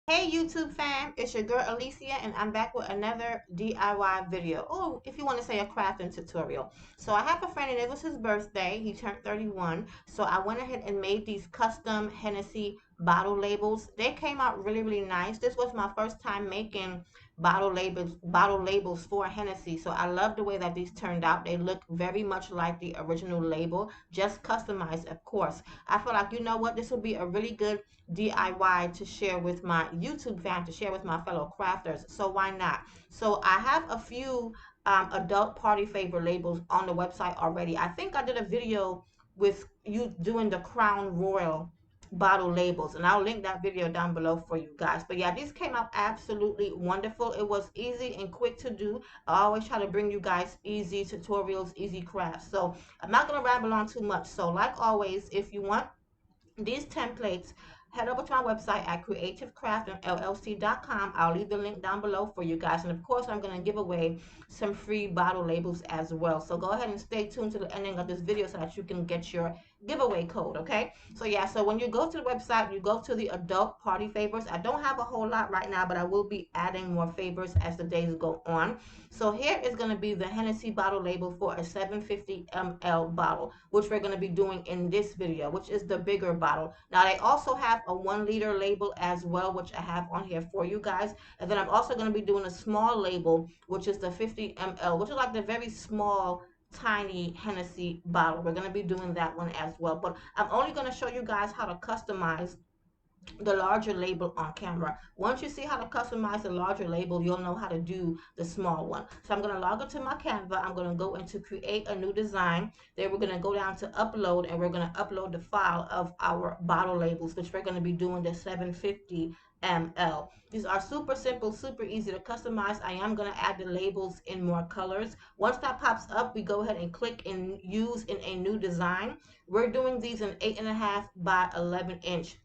Hey YouTube fam, it's your girl Alicia and I'm back with another DIY video. Oh, if you want to say a crafting tutorial. So I have a friend and it was his birthday. He turned 31. So I went ahead and made these custom Hennessy bottle labels. They came out really nice. This was my first time making bottle labels for Hennessy. So I love the way that these turned out. They look very much like the original label, just customized, of course. I feel like, you know what, this would be a really good DIY to share with my YouTube fam, to share with my fellow crafters. So why not? So I have a few adult party favor labels on the website already. I think I did a video with you doing the Crown Royal bottle labels, and I'll link that video down below for you guys. But yeah, these came out absolutely wonderful. It was easy and quick to do. I always try to bring you guys easy tutorials, easy crafts. So I'm not going to ramble on too much. So like always, if you want these templates, head over to my website at creativecraftingllc.com. I'll leave the link down below for you guys. And of course, I'm going to give away some free bottle labels as well. So go ahead and stay tuned to the ending of this video so that you can get your giveaway code, okay? So yeah, so when you go to the website, you go to the adult party favors. I don't have a whole lot right now, but I will be adding more favors as the days go on. So here is going to be the Hennessy bottle label for a 750 ml bottle, which we're going to be doing in this video, which is the bigger bottle. Now they also have a 1 liter label as well, which I have on here for you guys. And then I'm also going to be doing a small label, which is the 50 ml, which is like the very small tiny Hennessy bottle. We're going to be doing that one as well. But I'm only going to show you guys how to customize the larger label on camera. Once you see how to customize the larger label, you'll know how to do the small one. So I'm going to log into my Canva. I'm going to go into create a new design. Then we're going to go down to upload, and we're going to upload the file of our bottle labels, which we're going to be doing the 750 ml. These are super simple, super easy to customize. I am going to add the labels in more colors. Once that pops up, we go ahead and click and use in a new design. We're doing these in 8.5 by 11-inch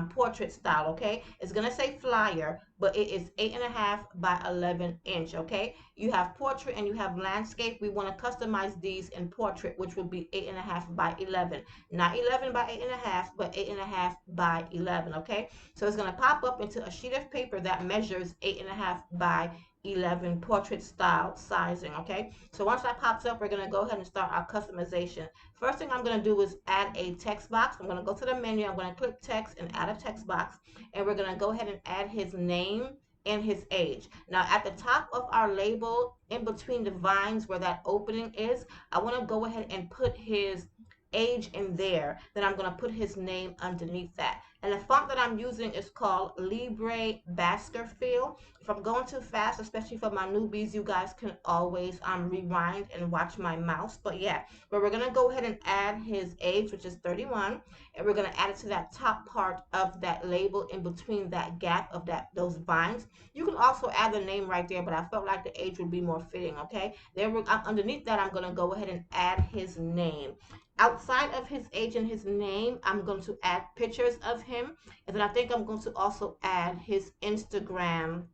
portrait style, okay? It's going to say flyer, but it is 8.5 by 11-inch, okay? You have portrait and you have landscape. We want to customize these in portrait, which will be 8.5 by 11. Not 11 by 8.5, but 8.5 by 11, okay? So it's going to pop up into a sheet of paper that measures 8.5 by 11 portrait style sizing, okay? So once that pops up, we're going to go ahead and start our customization. First thing I'm going to do is add a text box. I'm going to go to the menu. I'm going to click text and add a text box. And we're going to go ahead and add his name and his age. Now at the top of our label, in between the vines where that opening is, I want to go ahead and put his age in there. Then I'm going to put his name underneath that. And the font that I'm using is called Libre Baskerville. If I'm going too fast, especially for my newbies, you guys can always rewind and watch my mouse. But yeah, but we're going to go ahead and add his age, which is 31, and we're going to add it to that top part of that label in between that gap of those vines. You can also add the name right there, but I felt like the age would be more fitting, okay? Then underneath that, I'm going to go ahead and add his name. Outside of his age and his name, I'm going to add pictures of him, and then I think I'm going to also add his Instagram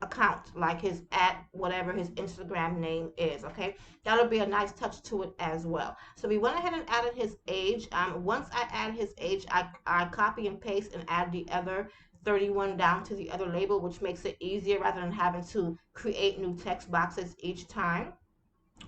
account, like his at whatever his Instagram name is, okay? That'll be a nice touch to it as well. So we went ahead and added his age. Once I add his age, I copy and paste and add the other 31 down to the other label, which makes it easier rather than having to create new text boxes each time.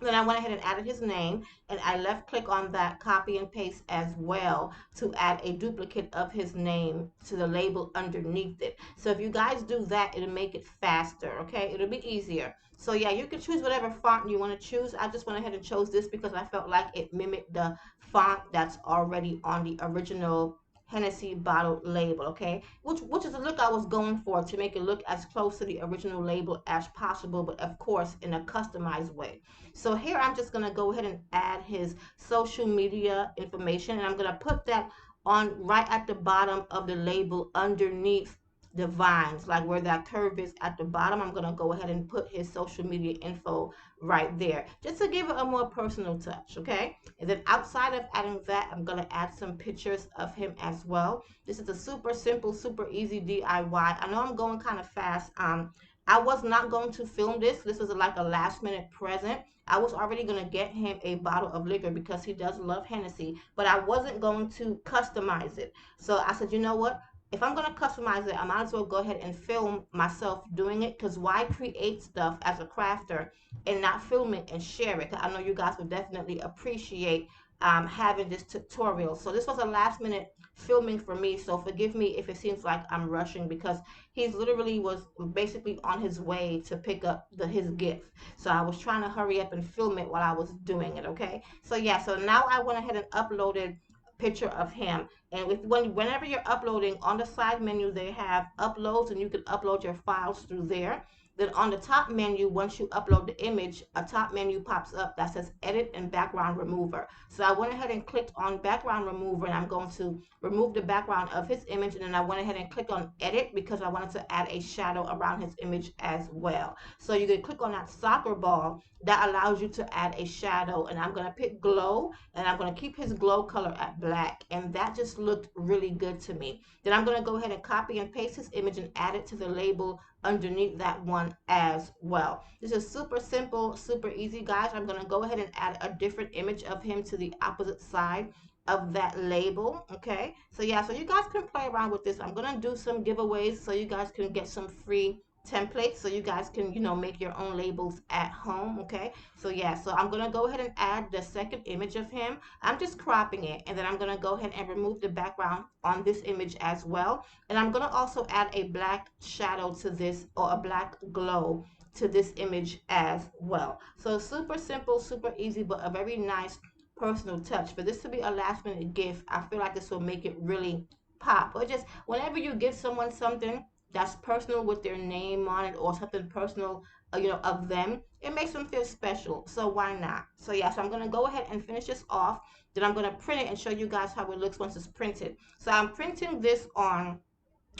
Then I went ahead and added his name, and I left click on that copy and paste as well to add a duplicate of his name to the label underneath it. So if you guys do that, it'll make it faster, okay? It'll be easier. So yeah, you can choose whatever font you want to choose. I just went ahead and chose this because I felt like it mimicked the font that's already on the original Hennessy bottle label, okay? Which is the look I was going for, to make it look as close to the original label as possible, but of course in a customized way. So here I'm just going to go ahead and add his social media information, and I'm going to put that on right at the bottom of the label underneath the vines, like where that curve is at the bottom. I'm going to go ahead and put his social media info right there, just to give it a more personal touch, okay? And then outside of adding that, I'm going to add some pictures of him as well. This is a super simple, super easy DIY. I know I'm going kind of fast. I was not going to film this. This was like a last minute present. I was already going to get him a bottle of liquor because he does love Hennessy, but I wasn't going to customize it. So I said, you know what? if I'm going to customize it, I might as well go ahead and film myself doing it, because why create stuff as a crafter and not film it and share it? 'Cause I know you guys would definitely appreciate having this tutorial. So this was a last minute filming for me, so forgive me if it seems like I'm rushing, because he's literally was basically on his way to pick up his gift. So I was trying to hurry up and film it while I was doing it, okay? So yeah, so now I went ahead and uploaded picture of him. And whenever you're uploading, on the side menu they have uploads, and you can upload your files through there. Then on the top menu, once you upload the image, a top menu pops up that says edit and background remover. So I went ahead and clicked on background remover, and I'm going to remove the background of his image. And then I went ahead and clicked on edit because I wanted to add a shadow around his image as well. So you can click on that soccer ball that allows you to add a shadow, and I'm going to pick glow, and I'm going to keep his glow color at black, and that just looked really good to me. Then I'm going to go ahead and copy and paste his image and add it to the label underneath that one as well. This is super simple, super easy, guys. I'm going to go ahead and add a different image of him to the opposite side of that label. Okay, so yeah, so you guys can play around with this. I'm going to do some giveaways so you guys can get some free templates, so you guys can, you know, make your own labels at home. Okay, so yeah, so I'm going to go ahead and add the second image of him. I'm just cropping it, and then I'm going to go ahead and remove the background on this image as well. And I'm going to also add a black shadow to this, or a black glow to this image as well. So super simple, super easy, but a very nice personal touch. For this to be a last minute gift, I feel like this will make it really pop. Or just whenever you give someone something that's personal with their name on it, or something personal, you know, of them, it makes them feel special. So why not? So yeah, so I'm going to go ahead and finish this off. Then I'm going to print it and show you guys how it looks once it's printed. So I'm printing this on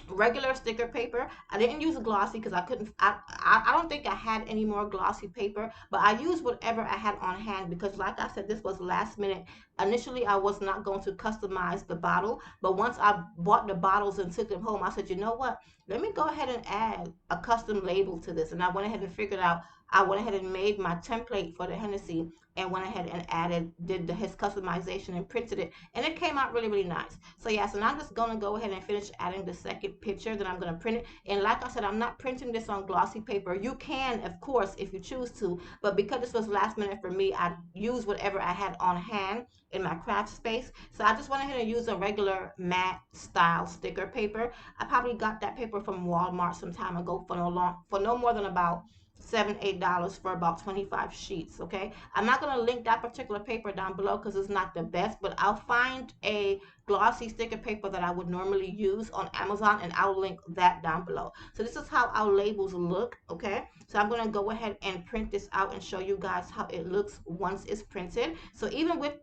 regular sticker paper. I didn't use glossy because I couldn't, I don't think I had any more glossy paper, but I used whatever I had on hand, because like I said, this was last minute. Initially I was not going to customize the bottle, but once I bought the bottles and took them home, I said, you know what, let me go ahead and add a custom label to this. And I went ahead and figured out, I went ahead and made my template for the Hennessy, and went ahead and did his customization and printed it, and it came out really, really nice. So yeah, so now I'm just gonna go ahead and finish adding the second picture. Then I'm gonna print it, and like I said, I'm not printing this on glossy paper. You can, of course, if you choose to, but because this was last minute for me, I used whatever I had on hand in my craft space. So I just went ahead and used a regular matte style sticker paper. I probably got that paper from Walmart some time ago for no more than about $7-8 for about 25 sheets. Okay, I'm not going to link that particular paper down below because it's not the best, but I'll find a glossy sticker paper that I would normally use on Amazon, and I'll link that down below. So this is how our labels look. Okay, so I'm going to go ahead and print this out and show you guys how it looks once it's printed. So even with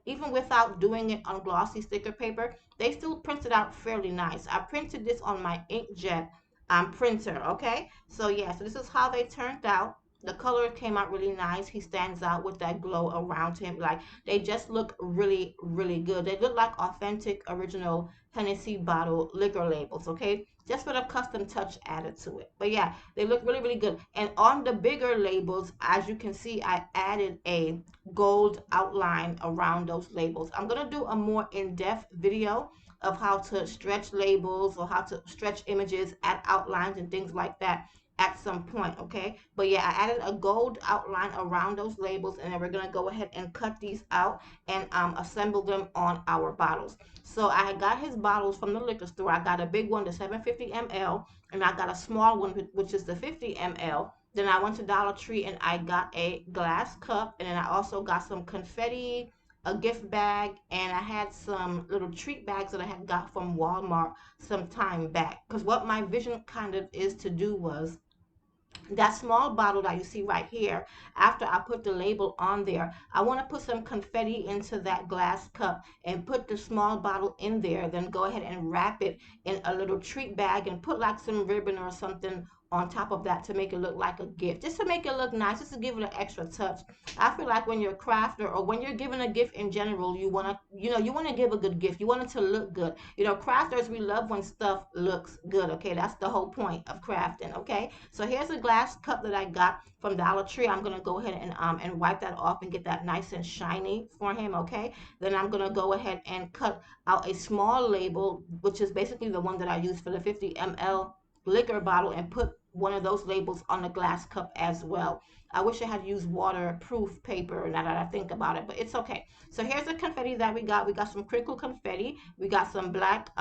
even without doing it on glossy sticker paper, they still printed out fairly nice. I printed this on my inkjet printer. Okay, so yeah, so this is how they turned out. The color came out really nice. He stands out with that glow around him. Like, they just look really, really good. They look like authentic original Hennessy bottle liquor labels. Okay, just with a custom touch added to it. But yeah, they look really, really good. And on the bigger labels, as you can see, I added a gold outline around those labels. I'm gonna do a more in-depth video of how to stretch labels, or how to stretch images, add outlines and things like that at some point. Okay, but yeah, I added a gold outline around those labels, and then we're gonna go ahead and cut these out and assemble them on our bottles. So I got his bottles from the liquor store. I got a big one, the 750 ml, and I got a small one, which is the 50 ml. Then I went to Dollar Tree and I got a glass cup, and then I also got some confetti, a gift bag, and I had some little treat bags that I had got from Walmart some time back. Because what my vision kind of is to do was, that small bottle that you see right here, after I put the label on there, I want to put some confetti into that glass cup and put the small bottle in there, then go ahead and wrap it in a little treat bag and put like some ribbon or something on top of that to make it look like a gift, just to make it look nice, just to give it an extra touch. I feel like when you're a crafter or when you're giving a gift in general, you want to, you want to give a good gift. You want it to look good. Crafters, we love when stuff looks good. Okay, that's the whole point of crafting. Okay, so here's a glass cup that I got from Dollar Tree. I'm gonna go ahead and wipe that off and get that nice and shiny for him. Okay, then I'm gonna go ahead and cut out a small label, which is basically the one that I use for the 50 ml liquor bottle, and put one of those labels on the glass cup as well. I wish I had used waterproof paper now that I think about it, but it's okay. So here's the confetti that we got. We got some crinkle confetti. We got some black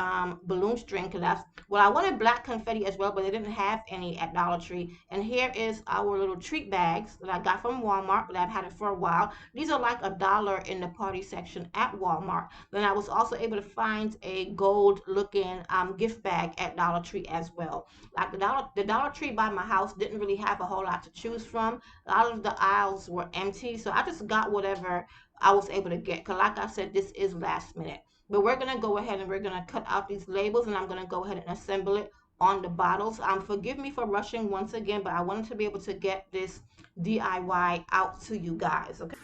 balloon string. Cause I wanted black confetti as well, but they didn't have any at Dollar Tree. And here is our little treat bags that I got from Walmart, but I've had it for a while. These are like $1 in the party section at Walmart. Then I was also able to find a gold looking gift bag at Dollar Tree as well. Like the Dollar Tree by my house didn't really have a whole lot to choose from. A lot of the aisles were empty, so I just got whatever I was able to get. Cause like I said, this is last minute. But we're gonna go ahead and we're gonna cut out these labels, and I'm gonna go ahead and assemble it on the bottles. Forgive me for rushing once again, but I wanted to be able to get this DIY out to you guys. Okay.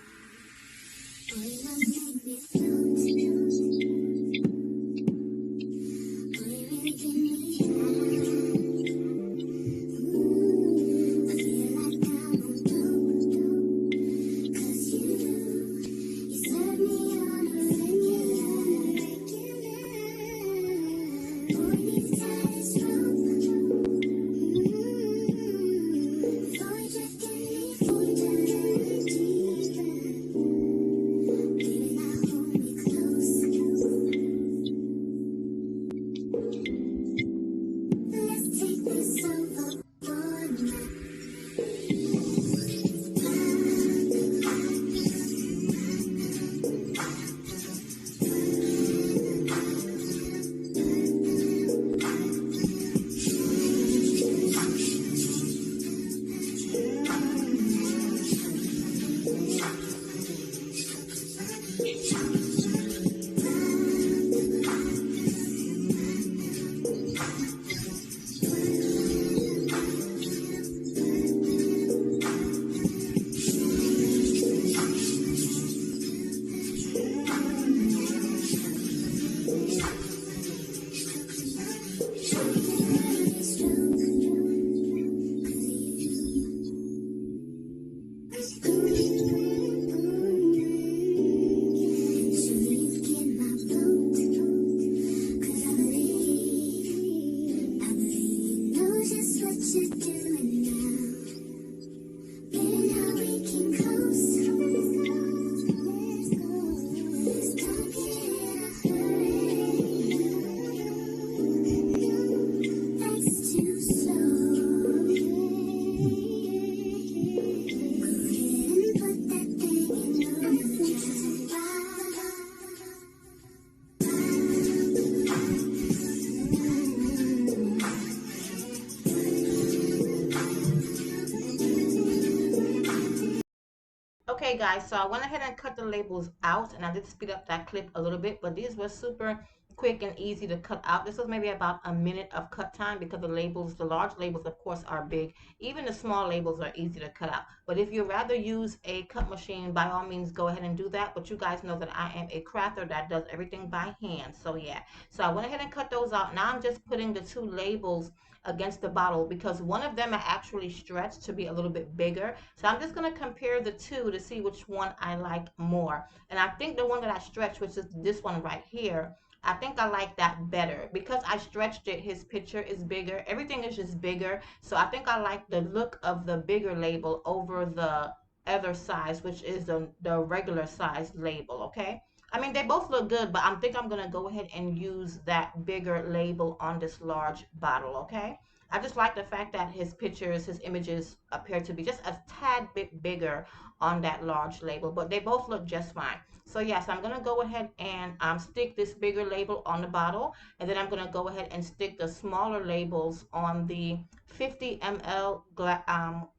Okay guys, so I went ahead and cut the labels out, and I did speed up that clip a little bit, but these were super quick and easy to cut out. This was maybe about a minute of cut time because the large labels of course are big. Even the small labels are easy to cut out. But if you rather use a cut machine, by all means go ahead and do that. But you guys know that I am a crafter that does everything by hand. So yeah, so I went ahead and cut those out. Now I'm just putting the two labels against the bottle because one of them are actually stretched to be a little bit bigger. So I'm just going to compare the two to see which one I like more. And I think the one that I stretched, which is this one right here, I think I like that better because I stretched it. His picture is bigger. Everything is just bigger. So I think I like the look of the bigger label over the other size, which is the regular size label. Okay. I mean, they both look good, but I think I'm going to go ahead and use that bigger label on this large bottle, okay? I just like the fact that his pictures, his images appear to be just a tad bit bigger on that large label, but they both look just fine. So yes, I'm going to go ahead and stick this bigger label on the bottle, and then I'm going to go ahead and stick the smaller labels on the 50 ml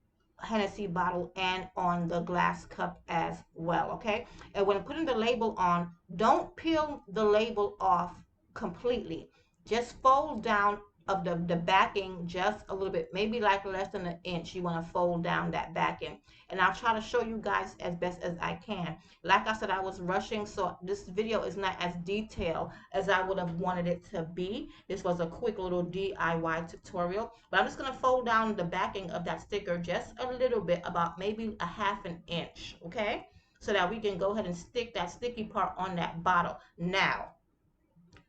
Hennessy bottle and on the glass cup as well, okay? And when putting the label on, don't peel the label off completely. Just fold down the backing just a little bit, maybe like less than an inch. You want to fold down that backing, and I'll try to show you guys as best as I can. Like I said, I was rushing, so this video is not as detailed as I would have wanted it to be. This was a quick little DIY tutorial, but I'm just going to fold down the backing of that sticker just a little bit, about maybe a half an inch, okay, so that we can go ahead and stick that sticky part on that bottle. Now,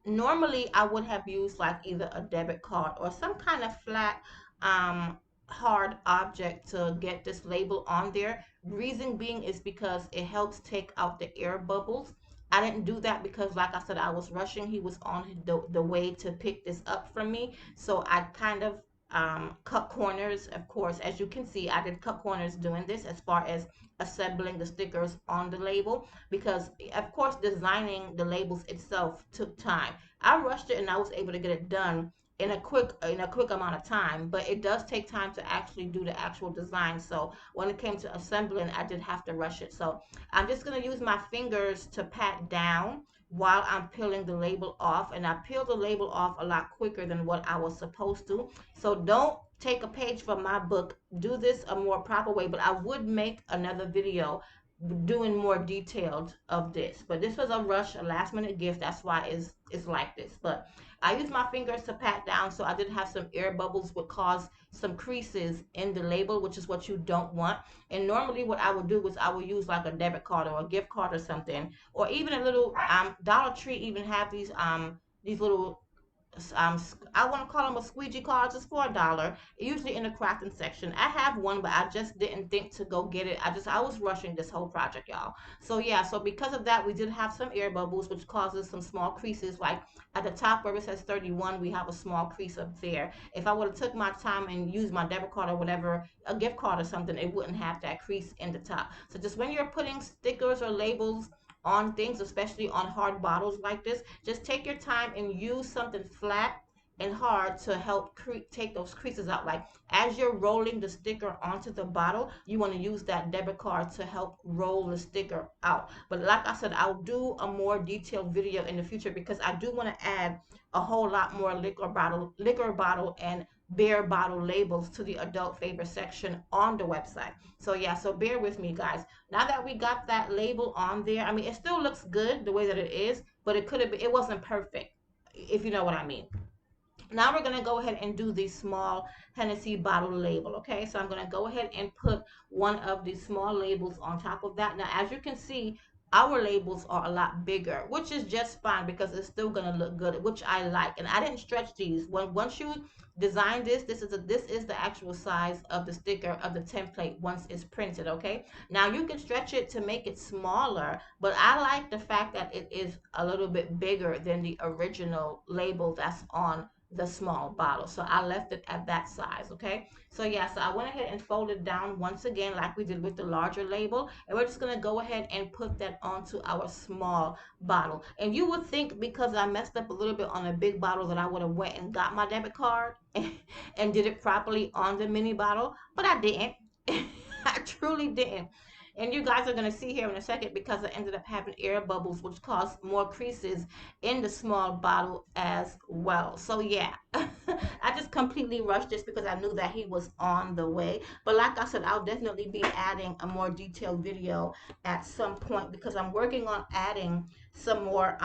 normally I would have used like either a debit card or some kind of flat um hard object to get this label on there. Reason being is because it helps take out the air bubbles. I didn't do that because, like I said, I was rushing. He was on the way to pick this up from me, so I kind of cut corners. Of course, as you can see, I did cut corners doing this as far as assembling the stickers on the label, because of course designing the labels itself took time. I rushed it and I was able to get it done in a quick amount of time, but it does take time to actually do the actual design. So when it came to assembling, I did have to rush it. So I'm just going to use my fingers to pat down while I'm peeling the label off, and I peeled the label off a lot quicker than what I was supposed to. So don't take a page from my book, do this a more proper way, but I would make another video doing more detailed of this. But this was a rush, a last minute gift. That's why it's like this. But I used my fingers to pat down, so I did have some air bubbles, would cause some creases in the label, which is what you don't want. And normally what I would do was I would use like a debit card or a gift card or something, or even a little Dollar Tree even have these little I want to call them a squeegee cards. It's for $1, usually in the crafting section. I have one, but I just didn't think to go get it. I was rushing this whole project, y'all. So yeah, so because of that, we did have some air bubbles, which causes some small creases. Like at the top where it says 31, we have a small crease up there. If I would have took my time and used my debit card or whatever, a gift card or something, it wouldn't have that crease in the top. So just when you're putting stickers or labels on things, especially on hard bottles like this, just take your time and use something flat and hard to help take those creases out. Like as you're rolling the sticker onto the bottle, you want to use that debit card to help roll the sticker out. But like I said, I'll do a more detailed video in the future because I do want to add a whole lot more liquor bottle and beer bottle labels to the adult favor section on the website. So yeah, so bear with me, guys. Now that we got that label on there, I mean, it still looks good the way that it is, but it could have been, it wasn't perfect, if you know what I mean. Now we're going to go ahead and do the small Hennessy bottle label. Okay, so I'm going to go ahead and put one of these small labels on top of that. Now, as you can see, our labels are a lot bigger, which is just fine because it's still going to look good, which I like. And I didn't stretch these. Once you design this, this is the actual size of the sticker of the template once it's printed. Okay, now you can stretch it to make it smaller, but I like the fact that it is a little bit bigger than the original label that's on the small bottle. So I left it at that size, okay? So yeah, so I went ahead and folded down once again like we did with the larger label. And we're just gonna go ahead and put that onto our small bottle. And you would think because I messed up a little bit on a big bottle that I would have went and got my debit card and did it properly on the mini bottle, but I didn't. I truly didn't. And you guys are going to see here in a second because I ended up having air bubbles, which caused more creases in the small bottle as well. So yeah, I just completely rushed this because I knew that he was on the way. But like I said, I'll definitely be adding a more detailed video at some point because I'm working on adding some more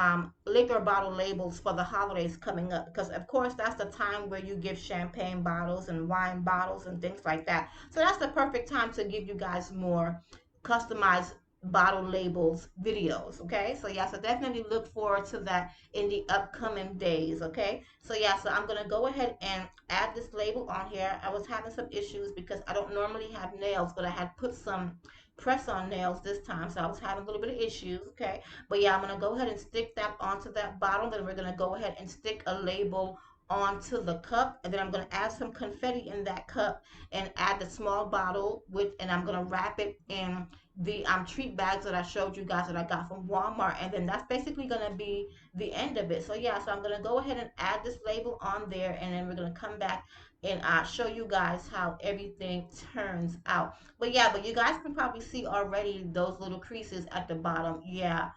liquor bottle labels for the holidays coming up, because of course that's the time where you give champagne bottles and wine bottles and things like that. So that's the perfect time to give you guys more customized bottle labels videos. Okay, so yeah, so definitely look forward to that in the upcoming days. Okay, so yeah, so I'm gonna go ahead and add this label on here. I was having some issues because I don't normally have nails, but I had put some press on nails this time, so I was having a little bit of issues. Okay, but yeah, I'm gonna go ahead and stick that onto that bottle. Then we're gonna go ahead and stick a label onto the cup, and then I'm going to add some confetti in that cup and add the small bottle with, and I'm going to wrap it in the treat bags that I showed you guys that I got from Walmart, and then that's basically going to be the end of it. So yeah, so I'm going to go ahead and add this label on there, and then we're going to come back and show you guys how everything turns out. But yeah, but you guys can probably see already those little creases at the bottom. Yeah,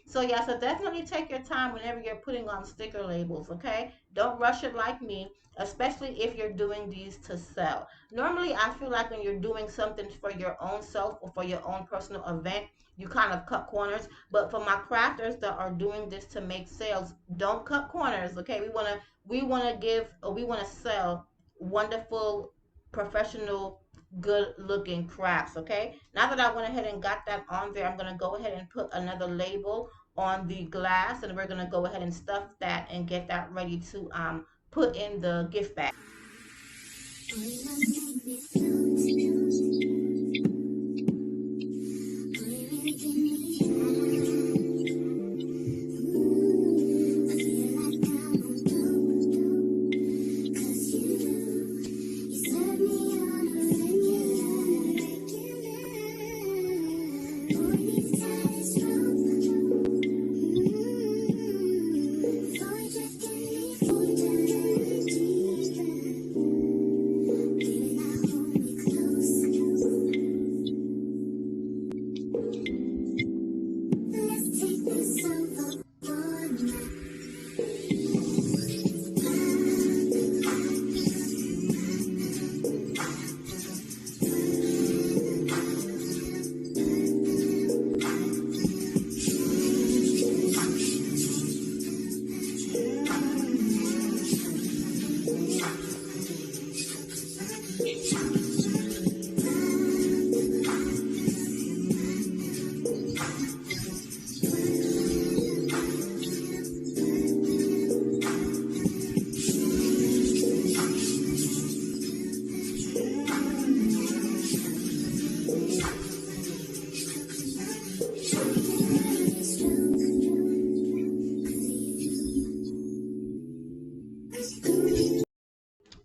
So yeah, so definitely take your time whenever you're putting on sticker labels, okay? Don't rush it like me, especially if you're doing these to sell. Normally, I feel like when you're doing something for your own self or for your own personal event, you kind of cut corners. But for my crafters that are doing this to make sales, don't cut corners, okay? We wanna give or we wanna sell wonderful, professional, good looking crafts, okay? Now that I went ahead and got that on there, I'm gonna go ahead and put another label on the glass, and we're gonna go ahead and stuff that and get that ready to put in the gift bag.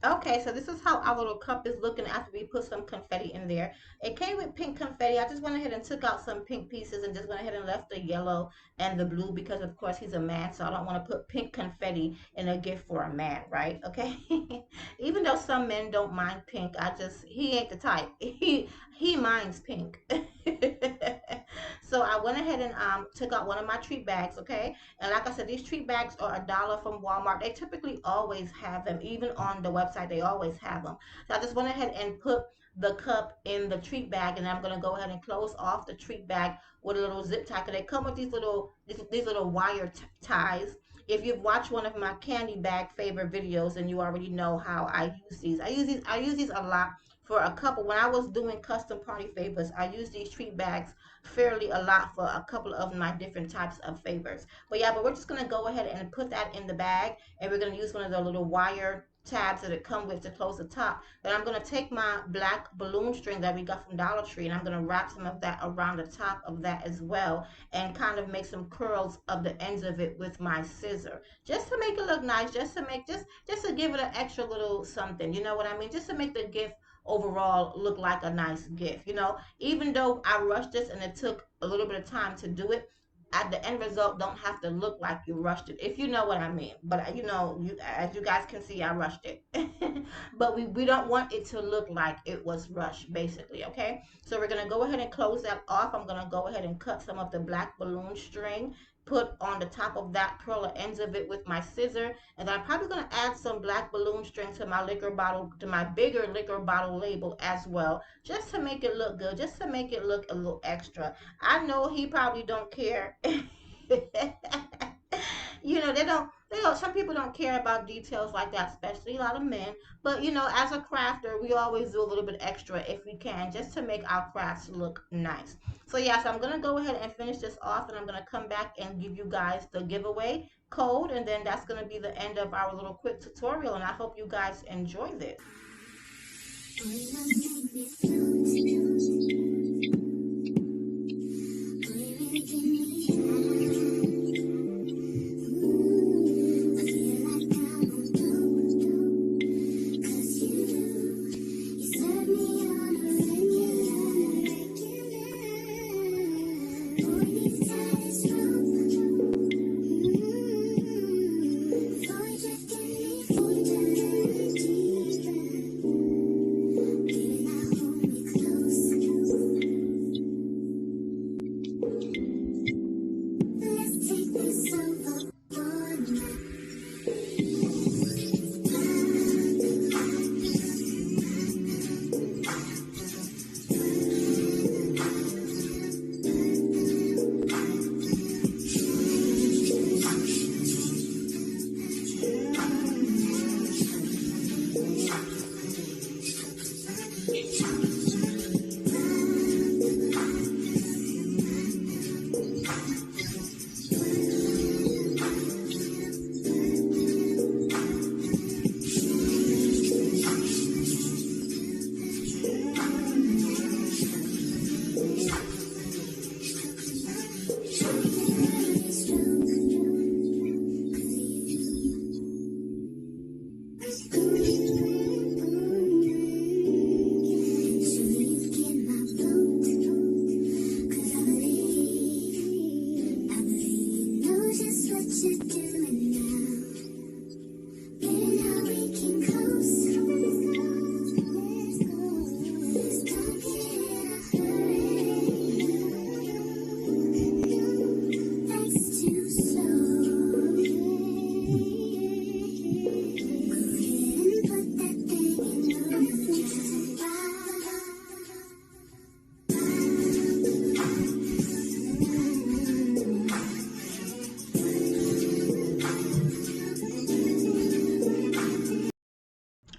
Okay, so this is how our little cup is looking after we put some confetti in there. It came with pink confetti. I just went ahead and took out some pink pieces and just went ahead and left the yellow and the blue because, of course, he's a man, so I don't want to put pink confetti in a gift for a man, right? Okay. Even though some men don't mind pink, he ain't the type. He minds pink. So I went ahead and took out one of my treat bags, okay? And like I said, these treat bags are $1 from Walmart. They typically always have them, even on the website, they always have them. So I just went ahead and put the cup in the treat bag, and I'm gonna go ahead and close off the treat bag with a little zip tie. 'Cause they come with these little wire ties. If you've watched one of my candy bag favorite videos, and you already know how I use these. I use these a lot for a couple. When I was doing custom party favors, I use these treat bags fairly a lot for a couple of my different types of favors. But yeah, but we're just gonna go ahead and put that in the bag, and we're gonna use one of the little wire tabs that it come with to close the top. Then I'm gonna take my black balloon string that we got from Dollar Tree, and I'm gonna wrap some of that around the top of that as well, and kind of make some curls of the ends of it with my scissor, just to make it look nice, just to give it an extra little something. You know what I mean? Just to make the gift overall look like a nice gift. Even though I rushed this and it took a little bit of time to do it, at the end result don't have to look like you rushed it, if you know what I mean. But as you guys can see, I rushed it. But we don't want it to look like it was rushed, basically, okay? So we're gonna go ahead and close that off. I'm gonna go ahead and cut some of the black balloon string, put on the top of that, curl the ends of it with my scissor, and then I'm probably going to add some black balloon string to my liquor bottle, to my bigger liquor bottle label as well, just to make it look good, just to make it look a little extra. I know he probably don't care. They don't, some people don't care about details like that, especially a lot of men. But as a crafter, we always do a little bit extra if we can, just to make our crafts look nice. So yeah, so I'm gonna go ahead and finish this off, and I'm gonna come back and give you guys the giveaway code, and then that's gonna be the end of our little quick tutorial, and I hope you guys enjoy this.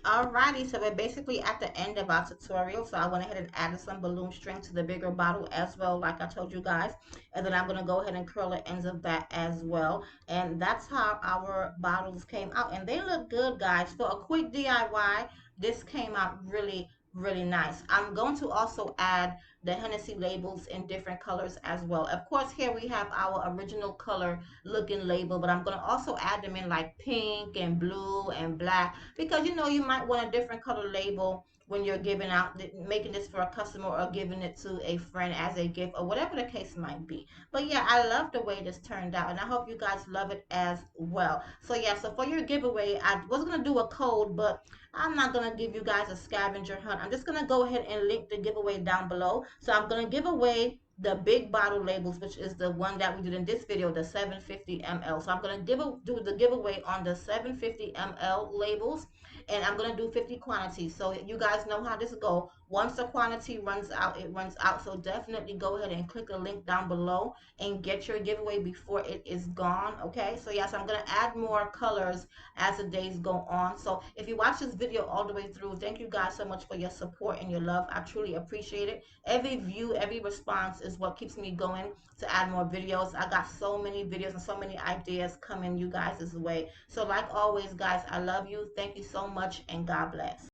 Alrighty, so we're basically at the end of our tutorial. So I went ahead and added some balloon string to the bigger bottle as well, like I told you guys. And then I'm going to go ahead and curl the ends of that as well. And that's how our bottles came out. And they look good, guys. For a quick DIY, this came out really, really nice. I'm going to also add the Hennessy labels in different colors as well. Of course, here we have our original color looking label, but I'm going to also add them in like pink and blue and black, because you know you might want a different color label when you're giving out, making this for a customer or giving it to a friend as a gift or whatever the case might be. But yeah, I love the way this turned out, and I hope you guys love it as well. So yeah, so for your giveaway, I was gonna do a code, but I'm not gonna give you guys a scavenger hunt. I'm just gonna go ahead and link the giveaway down below. So I'm gonna give away the big bottle labels, which is the one that we did in this video, the 750 ml. So I'm gonna do the giveaway on the 750 ml labels, and I'm gonna do 50 quantities. So you guys know how this go. Once the quantity runs out, it runs out. So definitely go ahead and click the link down below and get your giveaway before it is gone. Okay. So yes, I'm gonna add more colors as the days go on. So if you watch this video all the way through, thank you guys so much for your support and your love. I truly appreciate it. Every view, every response is what keeps me going to add more videos. I got so many videos and so many ideas coming you guys' way. So like always, guys, I love you. Thank you so much, and God bless.